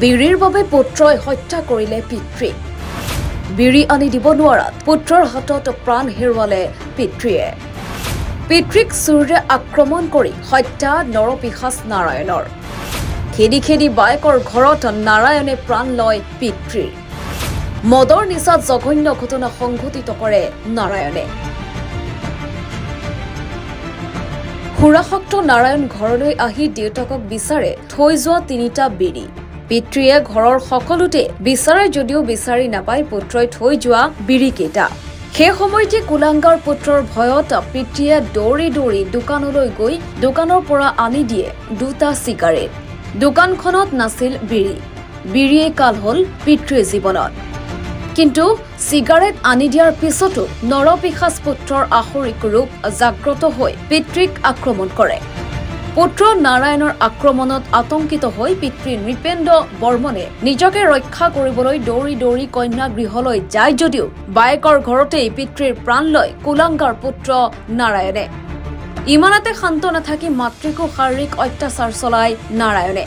বিৰিৰ বাবে পুত্ৰই হত্যা কৰিলে পিতৃ বিৰি আনি দিব নোৱাৰাত পুত্ৰৰ হাতত প্ৰাণ হেৰুৱালে পিতৃয়ে পিতৃক চুৰে আক্ৰমণ কৰি হত্যা নৰপিশাচ নাৰায়ণৰ খেদি খেদি বায়েকৰ ঘৰত নাৰায়ণে প্ৰাণ লয় পিতৃৰ মদৰ নিচাত জঘন্য ঘটনা সংঘটিত কৰে নাৰায়ণে হুৰাসক্ত নাৰায়ণ ঘৰলৈ আহি দেউতাকক বিচাৰে থৈ যোৱা তিনিটা বিৰি পিতৃয়ে ঘৰৰ সকলোতে বিচাৰে যদিও বিচাৰি নাপায় পুত্ৰই থৈ যোৱা বিৰিকেইটা সেই সময়তে কুলাংগাৰ পুত্ৰৰ ভয়ত পিতৃয়ে দৌৰি দৌৰি দোকানলৈ গৈ দোকানৰ পৰা আনি দিয়ে দুটা চিগাৰেট দোকানখনত নাছিল বিৰিয়ে কাল হ'ল পিতৃৰ জীৱনত কিন্তু চিগাৰেট আনি দিয়াৰ পিছতো নৰপিশাচ পুত্ৰৰ আহৰিক ৰূপ জাগ্ৰত হৈ পিতৃক আক্ৰমণ কৰে পুত্ৰ নাৰায়ণৰ আক্ৰমণত আতংকিত হৈ পিতৃ নৃপেন্দ্ৰ বৰ্মনে নিজকে ৰক্ষা কৰিবলৈ দৌৰি দৌৰি কন্যা গৃহলৈ যায় যদিও বায়েকৰ ঘৰতেই পিতৃৰ প্ৰাণ লয় কুলাংগাৰ পুত্ৰ নাৰায়ণে ইমানতে শান্ত নাথাকি মাতৃকো শাৰীৰিক অত্যাচাৰ চলায় নাৰায়ণে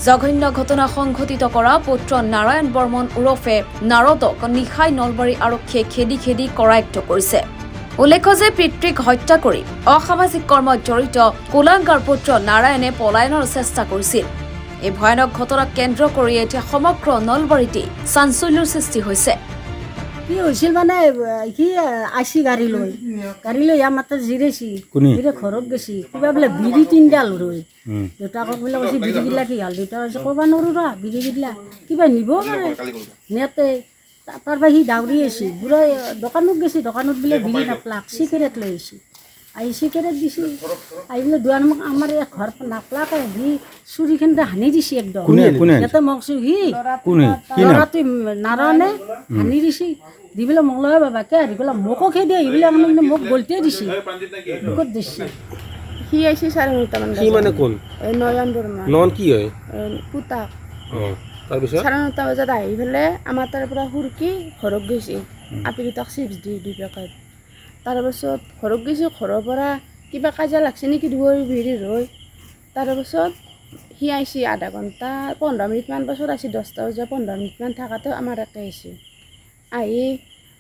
জঘন্য ঘটনা সংঘটিত কৰা পুত্ৰ নাৰায়ণ বৰ্মন উৰফে নাৰদক নিশাই নলবাৰী আৰক্ষীয়ে খেদি খেদি কৰায়ত্ব কৰিছে উল্লেখ্য যে পিতৃক হত্যা কৰি অসামাজিক কৰ্মত জড়িত কুলাংগাৰ পুত্ৰ নাৰায়ণে পলায়নৰ চেষ্টা কৰিছিল এই ভয়ানক ঘটনাক কেন্দ্ৰ কৰি এতিয়া সমগ্ৰ নলবাৰীতে চাঞ্চল্যৰ সৃষ্টি হৈছে কি হৈছিল মানে কি আইছি গাড়ী লৈ আমাৰ জিৰেছি ঘৰত গেছি কিবা বোলে বিৰি তিনডাল ৰৈ দেউতাকক বোলে কৈছে বিৰিগিলা কি হ'ল দেউতা কৈছে ক'ব নোৱাৰো ৰ বিৰিগিলা কিবা নিব পাৰে নেতে তাৰ পৰা সি দাউৰি আহিছে বোলে দোকানত গেছি দোকানত বোলে বিৰি নাপলাক চিগাৰেট লৈ আহিছে আহি চিগাৰেট দিছে আহি বোলে দুৱাৰ মোক আমাৰ ঘৰ নাপলাকে সি চুৰিখনতে হানি দিছে একদম ইয়াতে মোক সি ল'ৰাটোৱে নাৰায়ণে হানি দিছে দি পেলাই মোক লয় বাবা কে আহি পেলাই মোকো খেদি আহি পেলাই মানে মোক গলটিয়ে দিছে ক'ত দিছে সি আহিছে 9:30 মান কি মানে কোন নয়ন বৰ্মা নন কি হয় পুতাক তাৰপিছত 9:30 বজাত আহি পেলাই আমাৰ তাৰ পৰা হুৰকি ঘৰত গৈছে আপি দুটাক চিপছ দি পেকেট তাৰপাছত ঘৰত গৈছে ঘৰৰ পৰা কিবা কাজিয়া লাগছে নেকি দুৱৰী বিৰি ৰৈ তাৰপাছত সি আহিছে আধা ঘণ্টা 15 মিনিটমান পাছত আহিছে 10টা বজা 15 মিনিটমান থাকাতে আমাৰ একে আহিছে আহি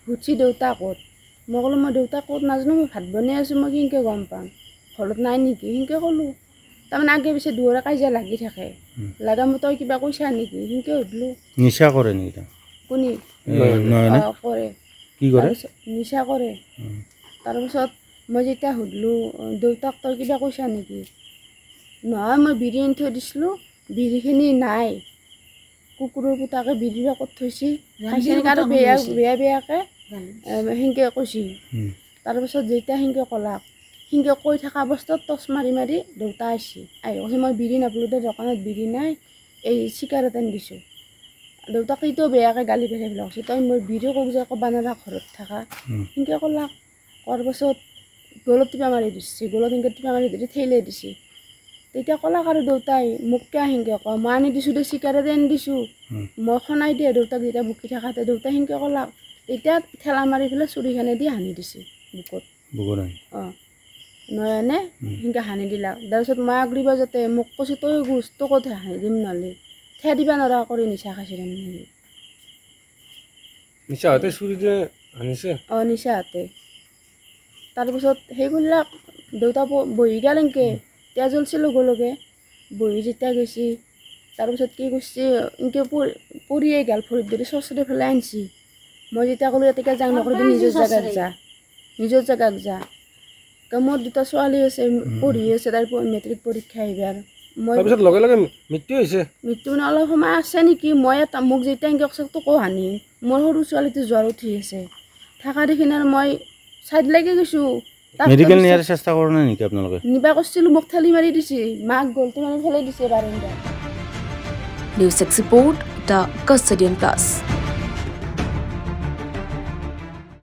সুধছি দেউতা ক'ত মই ক'লো মই দেউতা ক'ত নাজানো মই ভাত বনাই আছোঁ মই কেনেকৈ গম পাম ঘৰত নাই নেকি সেনেকৈ ক'লোঁ তাৰমানে আগে পিছে দুৱৰে কাজিয়া লাগি থাকে লাগা মই তই কিবা কৈছা নেকি সেনেকৈ সুধিলোঁ নিচা কৰে নেকি কোনে কৰে কি কৰে নিচা কৰে তাৰপিছত মই যেতিয়া সুধিলোঁ দেউতাক তই কিবা কৈছা নেকি নহয় মই বিৰি আনি থৈ দিছিলোঁ বিৰিখিনি নাই কুকুৰৰ পুতাকে বিৰি ক'ত থৈছে আৰু বেয়াকৈ সেনেকৈ কৈছে তাৰপিছত যেতিয়া সেনেকৈ ক'লাক সেনেকৈ কৈ থকা অৱস্থাত টচ মাৰি মাৰি দেউতা আহিছে আহি কৈছে মই বিৰি নাপালোঁ দে দোকানত বিৰি নাই এই চিগাৰেট আনি দিছোঁ দেউতাক এইটোও বেয়াকৈ গালি পেলাই কৈছে তই মই বিৰি ক'ব যে ক'ব নোৱাৰা ঘৰত থকা সেনেকৈ ক'লাক কোৱাৰ পাছত গলত টিপা মাৰি দিছে গলত সেনেকৈ টিপা মাৰি ধৰি ঠেলাই দিছে তেতিয়া ক'লাক আৰু দেউতাই মোক কিয় সেনেকৈ কয় মই আনি দিছোঁ দে চিগাৰেট আনি দিছোঁ মই খনাই দিয়ে দেউতাক যেতিয়া বুকি থাকাতে দেউতাই সেনেকৈ ক'লাক তেতিয়া ঠেলা মাৰি পেলাই চুৰিখনে দি হানি দিছে বুকত অঁ নয়নে সেনেকৈ হানি দিলাক তাৰপিছত মই আগৰিব যাতে মোক কৈছে তই গোছ তই ক'ত হানি দিম নহ'লে ঠেয়া দিব নোৱাৰা কৰি নিচা খাইছে নিচা হাতে চুৰি দিয়ে আনিছে অঁ নিচা হাতে তাৰপিছত সেইবিলাক দেউতা বহি গ'ল এনেকৈ তেজ জ্বলছে লগে লগে বহি যেতিয়া গৈছে তাৰপিছত কি কৰিছে এনেকৈ পৰিয়ে গ'ল ভৰিত ধৰি চচৰি পেলাই আনিছে মই যেতিয়া ক'লোঁ এতিয়া যাওঁ নকৰিবি নিজৰ জেগাত যা মোৰ দুটা ছোৱালী আছে পঢ়ি আছে তাই মেট্ৰিক পৰীক্ষা এইবাৰ মই লগে লগে মৃত্যু হৈছে মৃত্যু মানে অলপ সময় আছে নেকি মই মোক যেতিয়া এনেকৈ কৈছে তোকো হানি মোৰ সৰু ছোৱালীটো জ্বৰ উঠি আছে থকা দেখি আৰু মই চাইড লাগি গৈছোঁ মেডিকেল নিয়াৰ চেষ্টা কৰা নাই নেকি আপোনালোকে নিবা কৈছিলোঁ মোক ঠেলি মাৰি দিছে মাক গলটি মাৰি ফেলাই দিছে বাৰান্দাত নিউজ এক্সপোৰ্ট দ্য কাষ্টেডিয়ান প্লাছ